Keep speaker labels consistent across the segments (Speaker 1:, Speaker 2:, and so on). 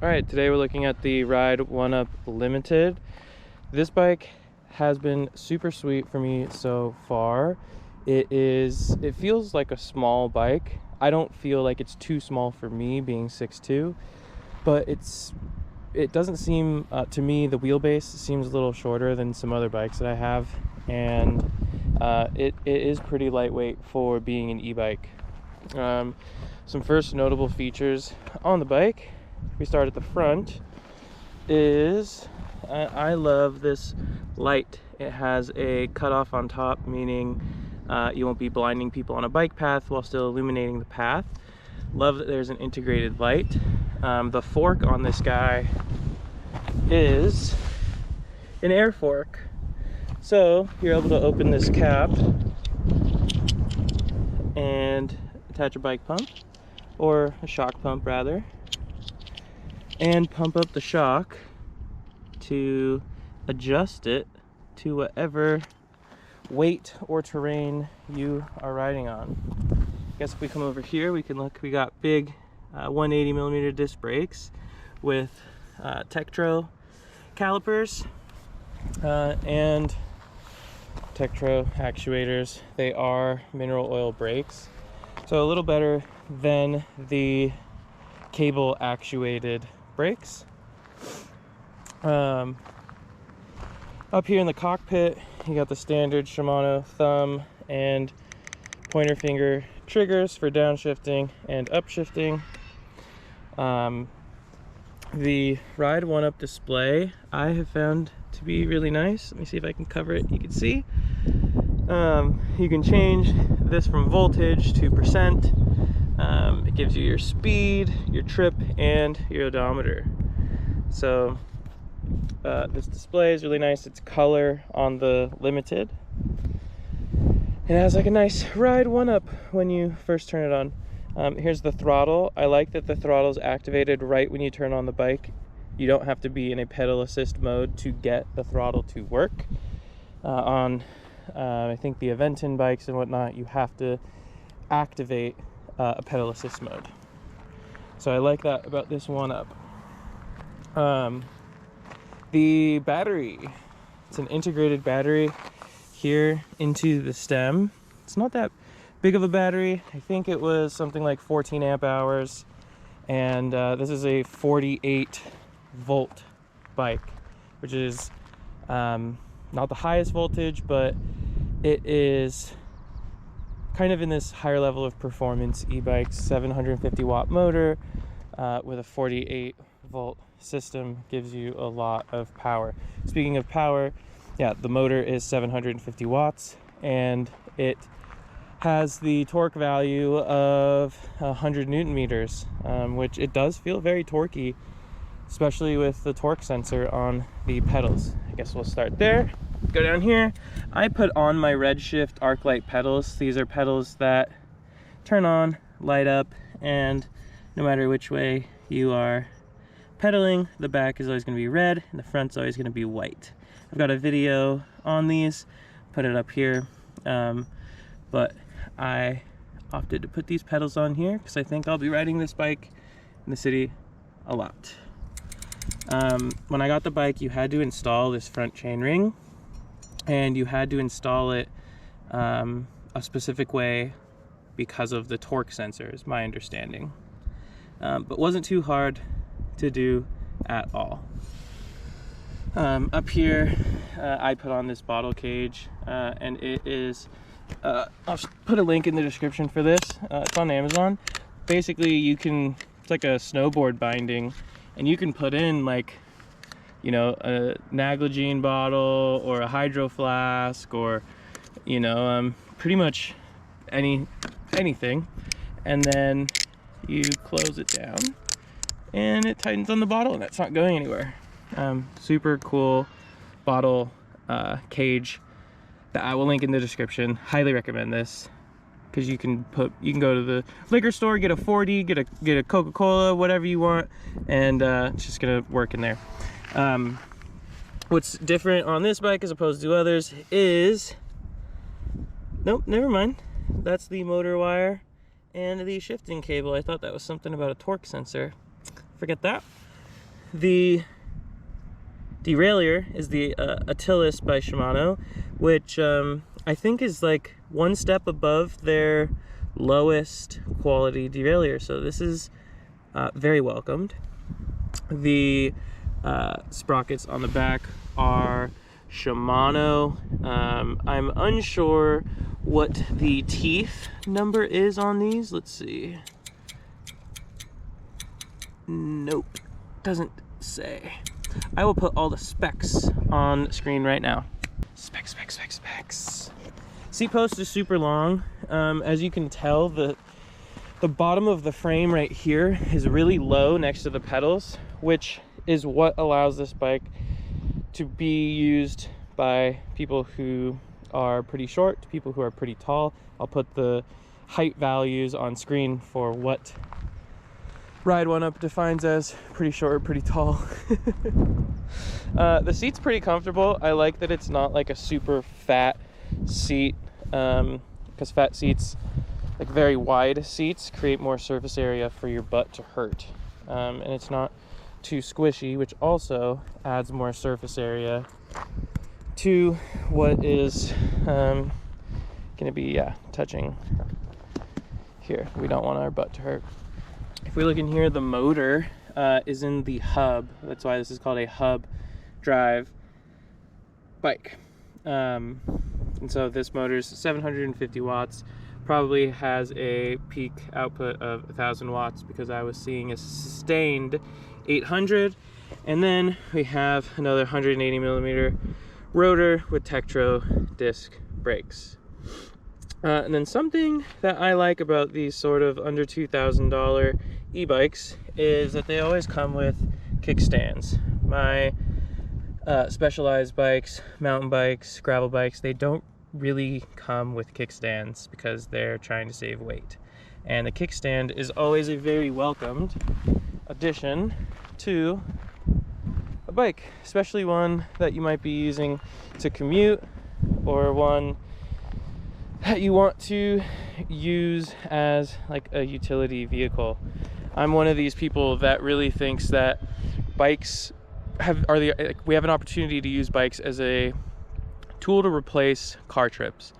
Speaker 1: Alright, today we're looking at the Ride Up Limited. This bike has been super sweet for me so far. It feels like a small bike. I don't feel like it's too small for me, being 6'2", but it doesn't seem, to me, the wheelbase seems a little shorter than some other bikes that I have, and it is pretty lightweight for being an e-bike. Some first notable features on the bike, if we start at the front, is I love this light. It has a cutoff on top, meaning you won't be blinding people on a bike path while still illuminating the path. Love that there's an integrated light. The fork on this guy is an air fork, so you're able to open this cap and attach a bike pump, or a shock pump rather, and pump up the shock to adjust it to whatever weight or terrain you are riding on. I guess if we come over here, we can look. We got big 180mm disc brakes with Tektro calipers and Tektro actuators. They are mineral oil brakes, so a little better than the cable actuated brakes. Up here in the cockpit, you got the standard Shimano thumb and pointer finger triggers for downshifting and upshifting. The Ride Up display I have found to be really nice. Let me see if I can cover it. You can see you can change this from voltage to percent. It gives you your speed, your trip, and your odometer. So this display is really nice. It's color on the Limited. It has like a nice Ride Up when you first turn it on. Here's the throttle. I like that the throttle is activated right when you turn on the bike. You don't have to be in a pedal assist mode to get the throttle to work. I think the Aventon bikes and whatnot, you have to activate a pedal assist mode. So I like that about this Up. The battery, it's an integrated battery here into the stem. It's not that big of a battery. I think it was something like 14 amp hours, and this is a 48 volt bike, which is not the highest voltage, but it is kind of in this higher level of performance e-bikes. 750 watt motor with a 48 volt system gives you a lot of power. Speaking of power, yeah, the motor is 750 watts, and it has the torque value of 100 newton meters, which it does feel very torquey, especially with the torque sensor on the pedals. I guess we'll start there. Go down here. I put on my Redshift Arclight pedals. These are pedals that turn on, light up, and no matter which way you are pedaling, the back is always going to be red and the front's always going to be white. I've got a video on these, put it up here, but I opted to put these pedals on here because I think I'll be riding this bike in the city a lot. When I got the bike, you had to install this front chainring, and you had to install it a specific way because of the torque sensor, is my understanding. But wasn't too hard to do at all. Up here, I put on this bottle cage, and it is, I'll put a link in the description for this. It's on Amazon. Basically, it's like a snowboard binding, and you can put in, like, you know, a Naglagene bottle or a hydro flask, or, you know, pretty much anything, and then you close it down and it tightens on the bottle, and it's not going anywhere. Super cool bottle cage that I will link in the description. Highly recommend this, because you can go to the liquor store, get a 40, get a Coca-Cola, whatever you want, and it's just gonna work in there. What's different on this bike as opposed to others is, nope, never mind. That's the motor wire and the shifting cable. I thought that was something about a torque sensor. Forget that. the derailleur is the Attilis by Shimano, which I think is like one step above their lowest quality derailleur. So this is very welcomed. The sprockets on the back are Shimano. I'm unsure what the teeth number is on these. Let's see. Nope, doesn't say. I will put all the specs on screen right now. Specs. Seat post is super long. As you can tell, the bottom of the frame right here is really low next to the pedals, which is what allows this bike to be used by people who are pretty short to people who are pretty tall. I'll put the height values on screen for what Ride One Up defines as pretty short, pretty tall. The seat's pretty comfortable. I like that it's not like a super fat seat, because fat seats, like very wide seats, create more surface area for your butt to hurt. And it's not too squishy, which also adds more surface area to what is going to be touching here. We don't want our butt to hurt. If we look in here, the motor is in the hub. That's why this is called a hub drive bike. And so this motor is 750 watts, probably has a peak output of 1,000 watts because I was seeing a sustained 800. And then we have another 180 millimeter rotor with Tektro disc brakes. And then something that I like about these sort of under $2,000 e-bikes is that they always come with kickstands. My specialized bikes, mountain bikes, gravel bikes, they don't really come with kickstands because they're trying to save weight. And the kickstand is always a very welcomed addition to a bike, especially one that you might be using to commute or one that you want to use as like a utility vehicle. I'm one of these people that really thinks that bikes we have an opportunity to use bikes as a tool to replace car trips.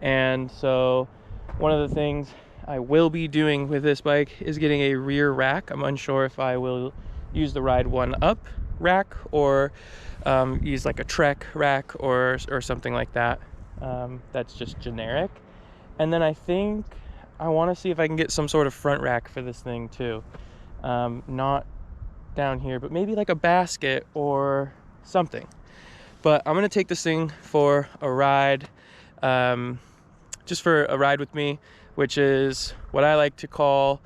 Speaker 1: And so one of the things I will be doing with this bike is getting a rear rack. I'm unsure if I will use the Ride One Up rack or use like a Trek rack or something like that. That's just generic. And then I think I want to see if I can get some sort of front rack for this thing too. Not down here, but maybe like a basket or something. But I'm gonna take this thing for a ride, just for a ride with me, which is what I like to call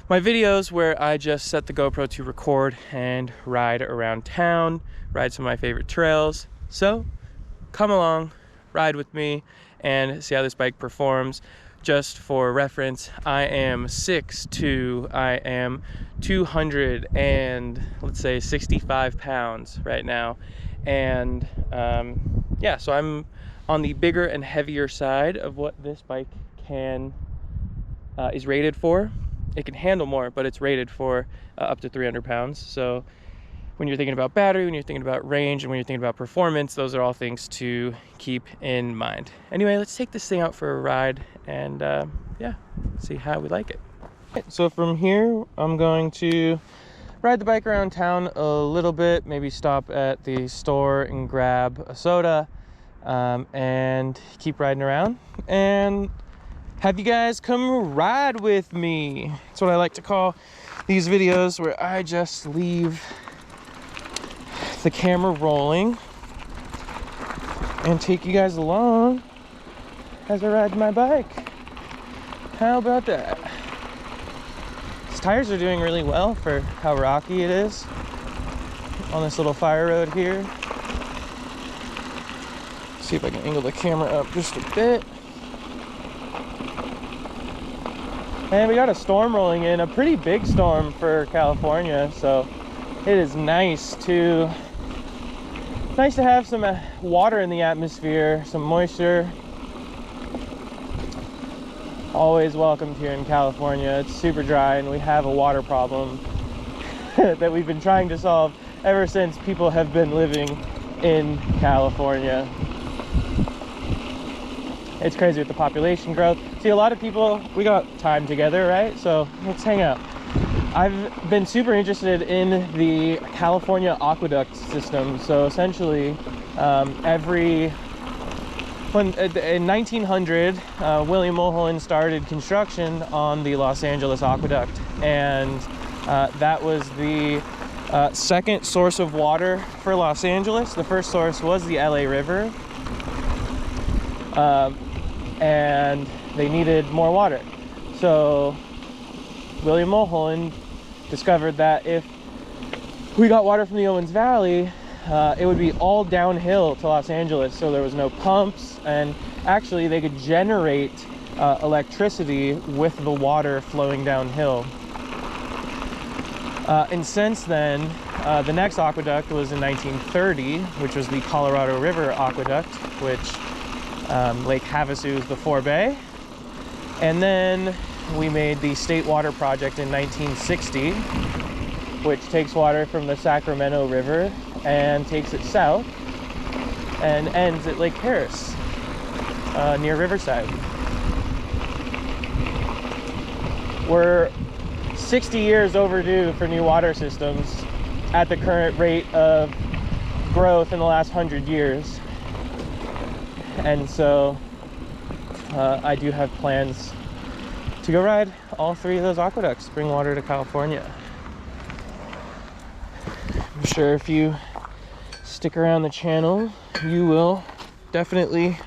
Speaker 1: my videos where I just set the GoPro to record and ride around town, ride some of my favorite trails. So come along, ride with me and see how this bike performs. Just for reference, I am 6'2", I am 200 and let's say 65 pounds right now. And yeah, so I'm on the bigger and heavier side of what this bike is rated for. It can handle more, but it's rated for up to 300 pounds. So when you're thinking about battery, when you're thinking about range, and when you're thinking about performance, those are all things to keep in mind. Anyway, let's take this thing out for a ride and yeah, see how we like it. So from here, I'm going to ride the bike around town a little bit, maybe stop at the store and grab a soda, and keep riding around and have you guys come ride with me. That's what I like to call these videos, where I just leave the camera rolling and take you guys along as I ride my bike. How about that? These tires are doing really well for how rocky it is on this little fire road here. See if I can angle the camera up just a bit. And we got a storm rolling in, a pretty big storm for California, so it is nice to have some water in the atmosphere, some moisture. Always welcomed here in California. It's super dry and we have a water problem. that we've been trying to solve ever since people have been living in California. It's crazy with the population growth. See, a lot of people, we got time together, right? So let's hang out. I've been super interested in the California aqueduct system. So essentially, in 1900, William Mulholland started construction on the Los Angeles aqueduct, and that was the second source of water for Los Angeles. The first source was the LA River, and they needed more water. So William Mulholland discovered that if we got water from the Owens Valley, it would be all downhill to Los Angeles, so there was no pumps, and actually they could generate electricity with the water flowing downhill. And since then, the next aqueduct was in 1930, which was the Colorado River Aqueduct, which Lake Havasu is the forebay. And then we made the State Water Project in 1960, which takes water from the Sacramento River and takes it south and ends at Lake Harris, near Riverside. We're 60 years overdue for new water systems at the current rate of growth in the last 100 years. And so I do have plans to go ride all 3 of those aqueducts, bring water to California. I'm sure if you stick around the channel, you will definitely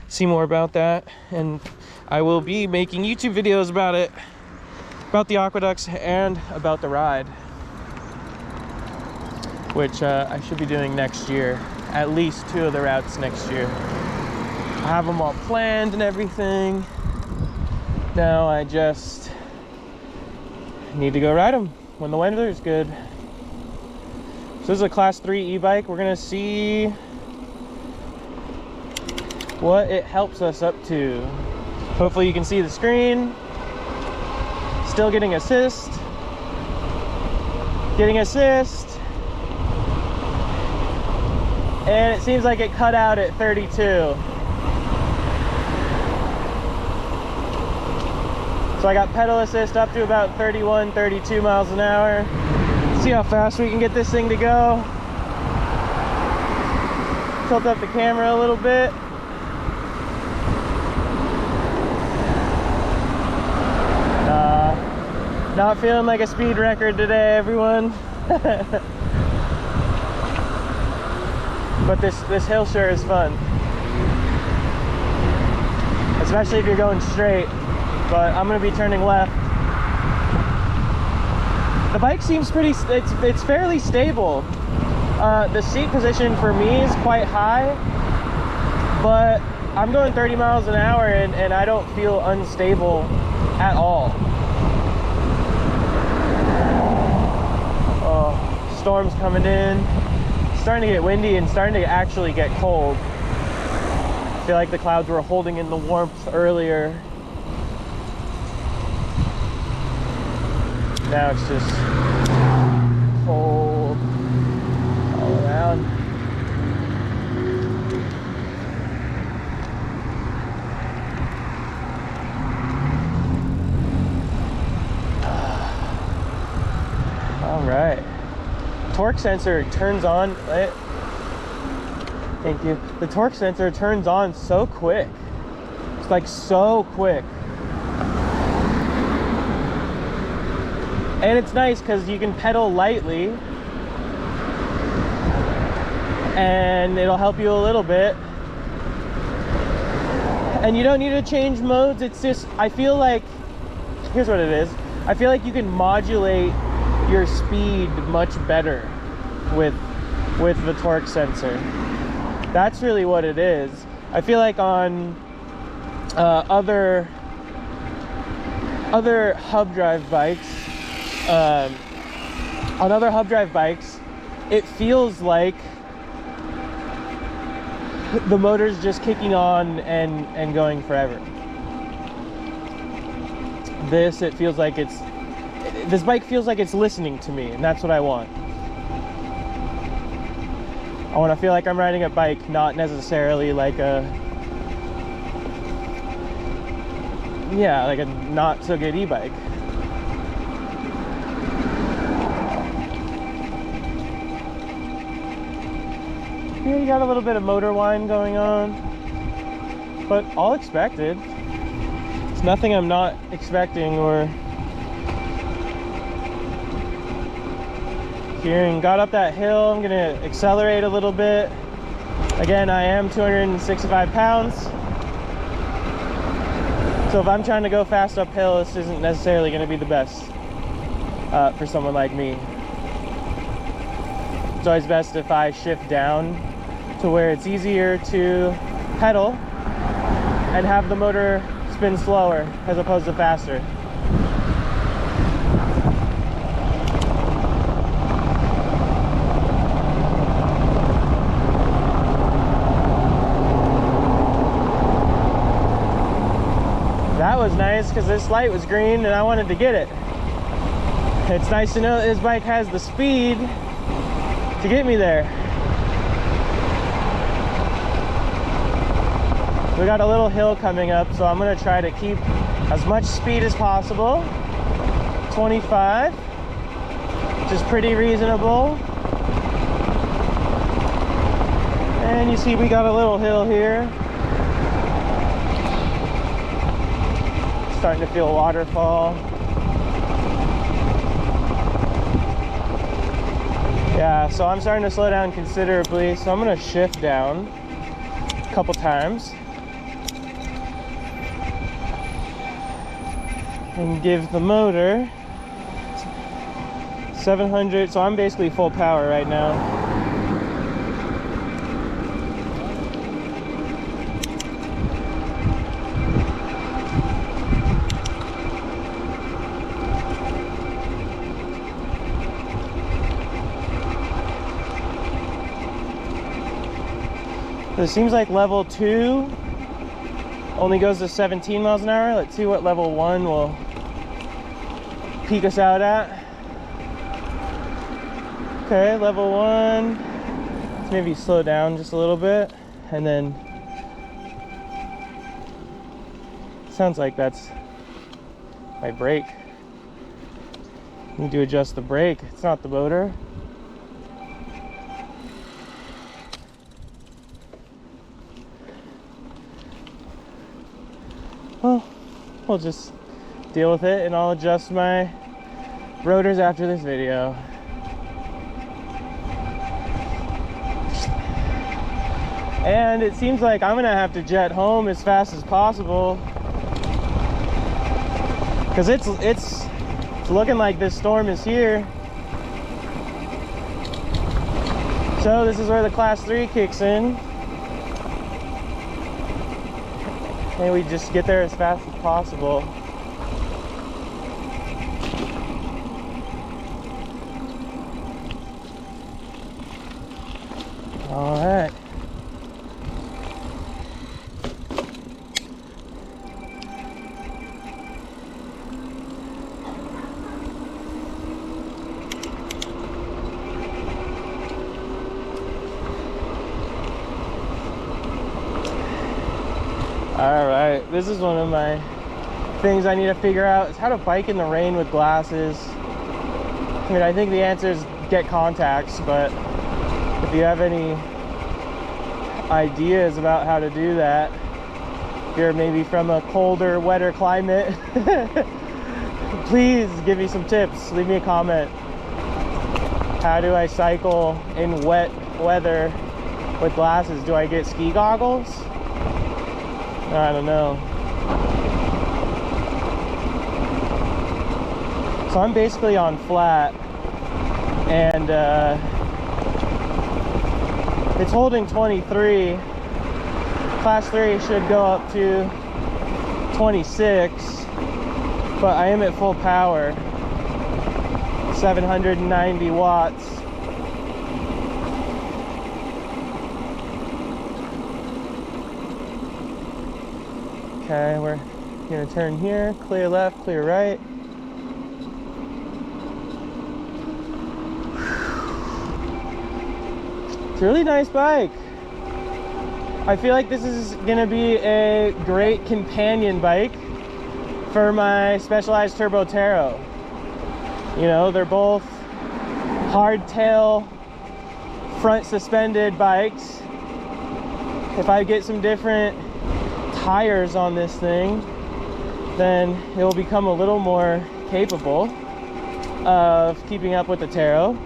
Speaker 1: see more about that, and I will be making YouTube videos about it, about the aqueducts and about the ride, which I should be doing next year, at least 2 of the routes next year. I have them all planned and everything. Now I just need to go ride them when the weather is good. So this is a class 3 e-bike. We're gonna see what it helps us up to. Hopefully you can see the screen. Still getting assist. Getting assist. And it seems like it cut out at 32. So I got pedal assist up to about 31, 32 miles an hour. See how fast we can get this thing to go. Tilt up the camera a little bit. Not feeling like a speed record today, everyone. But this hill sure is fun. Especially if you're going straight. But I'm gonna be turning left. The bike seems pretty, it's fairly stable. The seat position for me is quite high, but I'm going 30 miles an hour and I don't feel unstable at all. Oh, storm's coming in. It's starting to get windy and starting to actually get cold. I feel like the clouds were holding in the warmth earlier. Now it's just cold all around. All right. Torque sensor turns on. Thank you. The torque sensor turns on so quick. It's like so quick. And it's nice because you can pedal lightly and it'll help you a little bit. And you don't need to change modes. It's just, I feel like, here's what it is. I feel like you can modulate your speed much better with the torque sensor. That's really what it is. I feel like on other hub drive bikes, it feels like the motor's just kicking on and going forever. This, it feels like this bike feels like it's listening to me, and that's what I want. I want to feel like I'm riding a bike, not necessarily like a not so good e-bike. Yeah, you got a little bit of motor whine going on, but all expected. It's nothing I'm not expecting or hearing. Got up that hill, I'm gonna accelerate a little bit. Again, I am 265 pounds. So if I'm trying to go fast uphill, this isn't necessarily gonna be the best for someone like me. It's always best if I shift down to where it's easier to pedal and have the motor spin slower as opposed to faster. That was nice because this light was green and I wanted to get it. It's nice to know that this bike has the speed to get me there. We got a little hill coming up, so I'm gonna try to keep as much speed as possible. 25, which is pretty reasonable. And you see we got a little hill here. Starting to feel a waterfall. Yeah, so I'm starting to slow down considerably, so I'm gonna shift down a couple times and give the motor 700, so I'm basically full power right now. So it seems like level 2 only goes to 17 miles an hour. Let's see what level 1 will peak us out at. Okay, level 1. Let's maybe slow down just a little bit, and then sounds like that's my brake. Need to adjust the brake. It's not the motor. Well, we'll just deal with it, and I'll adjust my rotors after this video. And it seems like I'm gonna have to jet home as fast as possible because it's looking like this storm is here. So this is where the class 3 kicks in. And we just get there as fast as possible. All right. Alright, this is one of my things I need to figure out, is how to bike in the rain with glasses. I mean, I think the answer is get contacts, but if you have any ideas about how to do that, if you're maybe from a colder, wetter climate, please give me some tips. Leave me a comment. How do I cycle in wet weather with glasses? Do I get ski goggles? I don't know. So I'm basically on flat, and it's holding 23. Class 3 should go up to 26, but I am at full power, 790 watts. Okay, we're gonna turn here, clear left, clear right. It's a really nice bike. I feel like this is gonna be a great companion bike for my Specialized Turbo Taro. You know, they're both hardtail front suspended bikes. If I get some different tires on this thing, then it will become a little more capable of keeping up with the Taro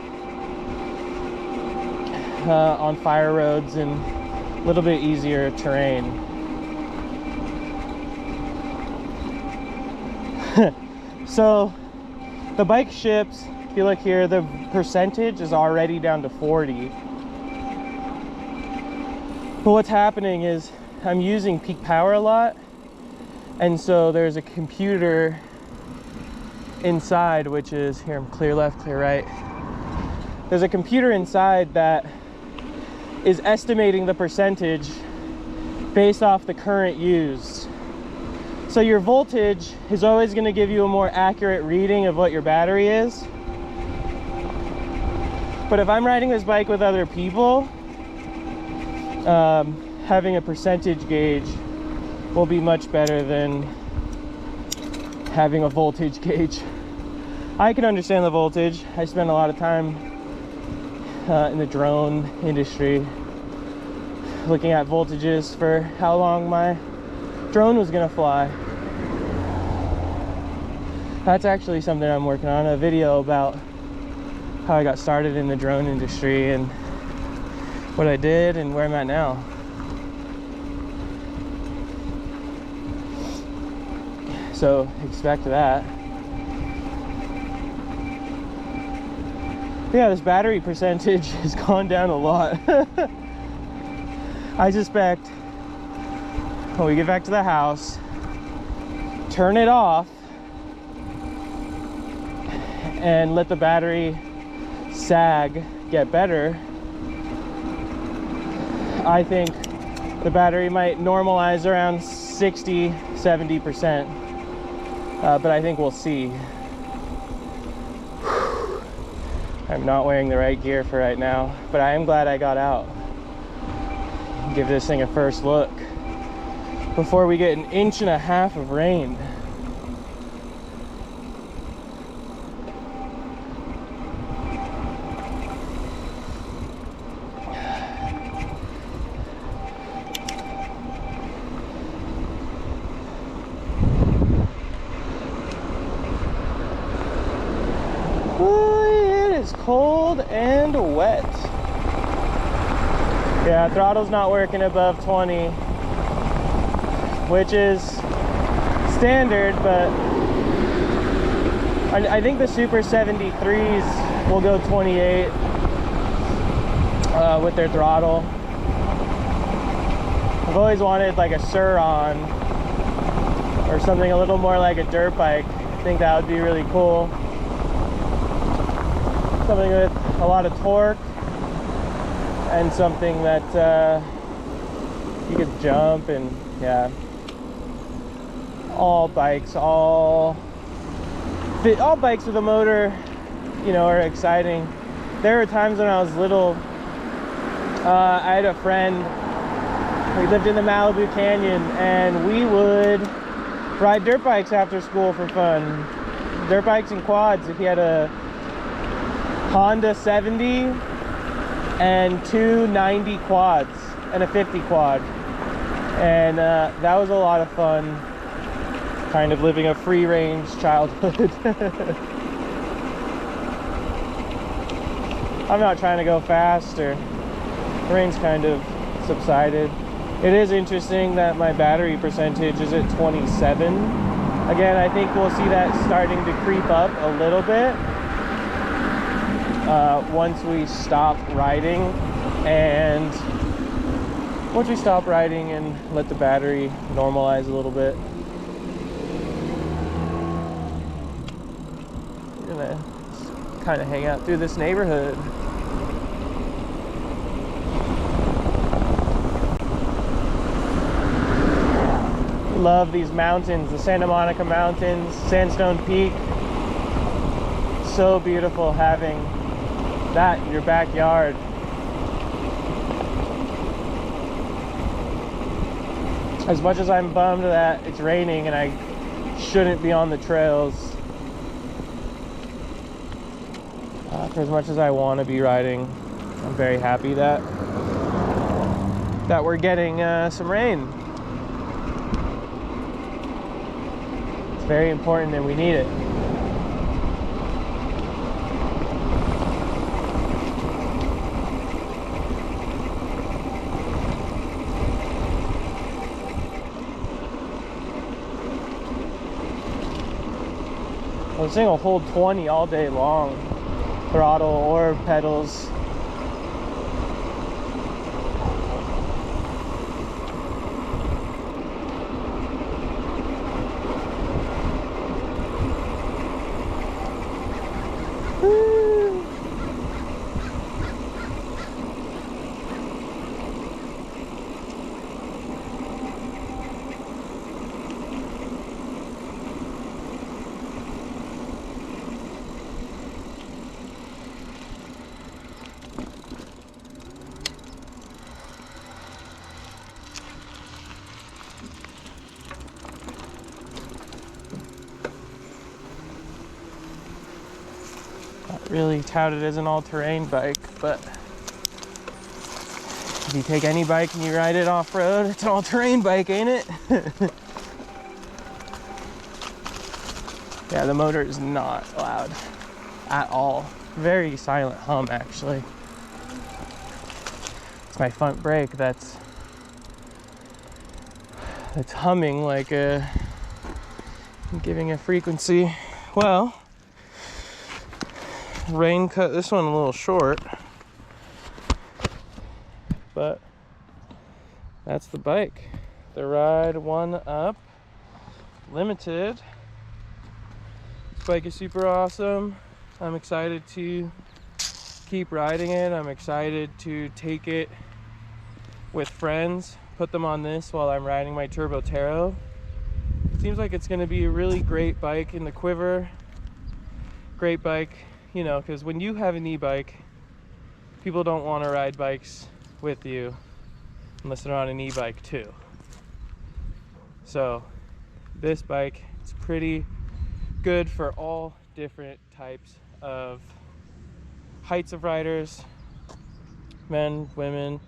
Speaker 1: on fire roads and a little bit easier terrain. So the bike ships, if you look here, the percentage is already down to 40. But what's happening is I'm using peak power a lot, and so there's a computer inside, which is here. I'm clear left, clear right. There's a computer inside that is estimating the percentage based off the current used. So your voltage is always going to give you a more accurate reading of what your battery is. But if I'm riding this bike with other people, having a percentage gauge will be much better than having a voltage gauge. I can understand the voltage. I spend a lot of time in the drone industry looking at voltages for how long my drone was gonna fly. That's actually something I'm working on, a video about how I got started in the drone industry and what I did and where I'm at now. So expect that. Yeah, this battery percentage has gone down a lot. I suspect when we get back to the house, turn it off and let the battery sag get better, I think the battery might normalize around 60-70%, but I think we'll see. I'm not wearing the right gear for right now, but I am glad I got out. Give this thing a first look before we get 1.5 inches of rain. Cold and wet. Yeah, throttle's not working above 20, which is standard, but I think the Super 73s will go 28 with their throttle. I've always wanted like a Sur-On or something a little more like a dirt bike. I think that would be really cool. Something with a lot of torque and something that you could jump, and yeah, all bikes with a motor, you know, are exciting. There were times when I was little, I had a friend, we lived in the Malibu Canyon, and we would ride dirt bikes after school for fun. Dirt bikes and quads. If he had a Honda 70 and two 90 quads and a 50 quad, and that was a lot of fun, kind of living a free range childhood. I'm not trying to go fast, or the rain's kind of subsided. It is interesting that my battery percentage is at 27. Again, I think we'll see that starting to creep up a little bit once we stop riding and let the battery normalize a little bit. We're gonna kind of hang out through this neighborhood. Love these mountains, the Santa Monica Mountains, Sandstone Peak. So beautiful having that in your backyard. As much as I'm bummed that it's raining and I shouldn't be on the trails, for as much as I want to be riding, I'm very happy that we're getting some rain. It's very important and we need it. This thing will hold 20 all day long, throttle or pedals. Really touted as an all-terrain bike, but if you take any bike and you ride it off-road, it's an all-terrain bike, ain't it? Yeah, the motor is not loud at all. Very silent hum, actually. It's my front brake that's humming like giving a frequency. Well, rain cut this one a little short, but that's the bike, the Ride 1 Up Limited. This bike is super awesome. I'm excited to keep riding it. I'm excited to take it with friends, put them on this while I'm riding my Turbo Taro. Seems like it's going to be a really great bike in the quiver. Great bike, you know, because when you have an e-bike, people don't want to ride bikes with you unless they're on an e-bike too. So this bike is pretty good for all different types of heights of riders, men, women,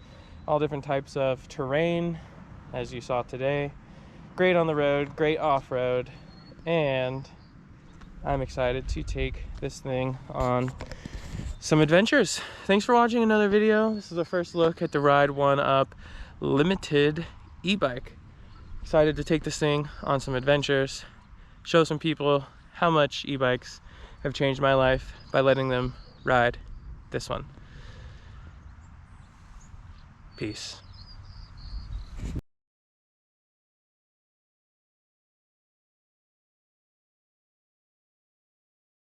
Speaker 1: all different types of terrain, as you saw today. Great on the road, great off-road, and I'm excited to take this thing on some adventures. Thanks for watching another video. This is the first look at the Ride 1 Up Limited e-bike. Excited to take this thing on some adventures, show some people how much e-bikes have changed my life by letting them ride this one. Peace.